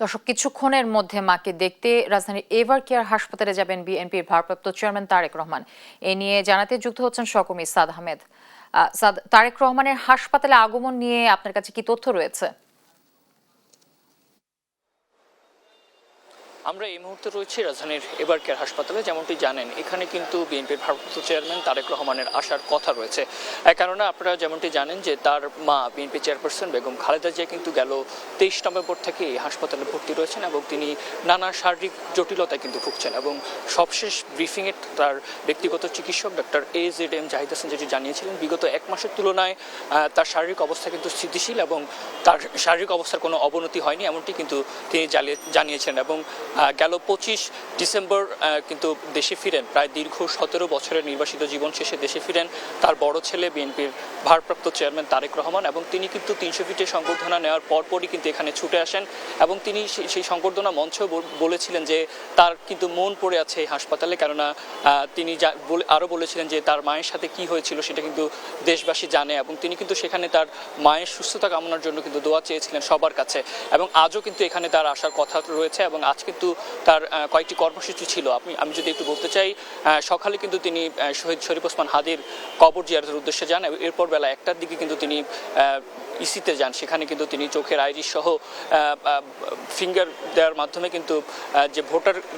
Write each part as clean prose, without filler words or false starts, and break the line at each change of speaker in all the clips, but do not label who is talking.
দর্শক, কিছুক্ষণের মধ্যে মাকে দেখতে রাজধানীর এভার কেয়ার হাসপাতালে যাবেন বিএনপির ভারপ্রাপ্ত চেয়ারম্যান তারেক রহমান। এ নিয়ে জানাতে যুক্ত হচ্ছেন সহকর্মী সাদ আহমেদ। সাদ, তারেক রহমানের হাসপাতালে আগমন নিয়ে আপনার কাছে কি তথ্য রয়েছে?
আমরা এই মুহূর্তে রয়েছি রাজধানীর এভার কেয়ার হাসপাতালে। যেমনটি জানেন, এখানে কিন্তু বিএনপির ভারপ্রাপ্ত চেয়ারম্যান তারেক রহমানের আসার কথা রয়েছে। কেননা আপনারা যেমনটি জানেন যে তার মা বিএনপি চেয়ারপারসন বেগম খালেদা জিয়া কিন্তু গেল 23 নভেম্বর থেকে এই হাসপাতালে ভর্তি রয়েছেন এবং তিনি নানা শারীরিক জটিলতায় কিন্তু ভুগছেন। এবং সবশেষ ব্রিফিংয়ে তার ব্যক্তিগত চিকিৎসক ডক্টর AZM জাহিদ হাসান যেটি জানিয়েছিলেন, বিগত 1 মাসের তুলনায় তার শারীরিক অবস্থা কিন্তু স্থিতিশীল এবং তার শারীরিক অবস্থার কোনো অবনতি হয়নি, এমনটি কিন্তু তিনি জানিয়েছেন। এবং গেল 25 ডিসেম্বর কিন্তু দেশে ফিরেন, প্রায় দীর্ঘ 17 বছরের নির্বাসিত জীবন শেষে দেশে ফিরেন তার বড় ছেলে বিএনপির ভারপ্রাপ্ত চেয়ারম্যান তারেক রহমান। এবং তিনি কিন্তু 300 ফিটের সংবর্ধনা নেওয়ার পরপরই কিন্তু এখানে ছুটে আসেন এবং তিনি সেই সংবর্ধনা মঞ্চেও বলেছিলেন যে তার কিন্তু মন পড়ে আছে এই হাসপাতালে। কেননা তিনি আরও বলেছিলেন যে তার মায়ের সাথে কি হয়েছিল সেটা কিন্তু দেশবাসী জানে এবং তিনি কিন্তু সেখানে তার মায়ের সুস্থতা কামনার জন্য কিন্তু দোয়া চেয়েছিলেন সবার কাছে। এবং আজও কিন্তু এখানে তার আসার কথা রয়েছে এবং আজ কিন্তু তার কয়েকটি কর্মসূচি ছিল। আমি যদি একটু বলতে চাই, সকালে কিন্তু তিনি শহীদ শরীফ ওসমান হাদির কবর জিয়ারতের উদ্দেশ্যে যান। এরপর বেলা 1টার দিকে কিন্তু তিনি ইসিতে যান। সেখানে কিন্তু তিনি চোখের আইরিশ সহ ফিঙ্গার দেওয়ার মাধ্যমে কিন্তু যে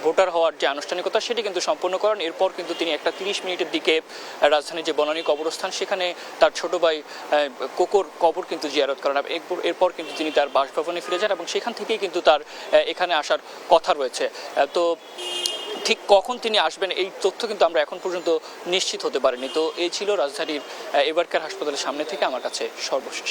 ভোটার হওয়ার যে আনুষ্ঠানিকতা সেটি কিন্তু সম্পন্ন করেন। এরপর কিন্তু তিনি 1টা 30 মিনিটের দিকে রাজধানীর যে বনানী কবরস্থান সেখানে তার ছোট ভাই কোকোর কবর কিন্তু জিয়ারত করেন। এরপর কিন্তু তিনি তার বাসভবনে ফিরে যান এবং সেখান থেকেই কিন্তু তার এখানে আসার কথা রয়েছে। তো ঠিক কখন তিনি আসবেন এই তথ্য কিন্তু আমরা এখন পর্যন্ত নিশ্চিত হতে পারিনি। তো এই ছিল রাজধানীর এভার কেয়ার হাসপাতালের সামনে থেকে আমার কাছে সর্বশেষ।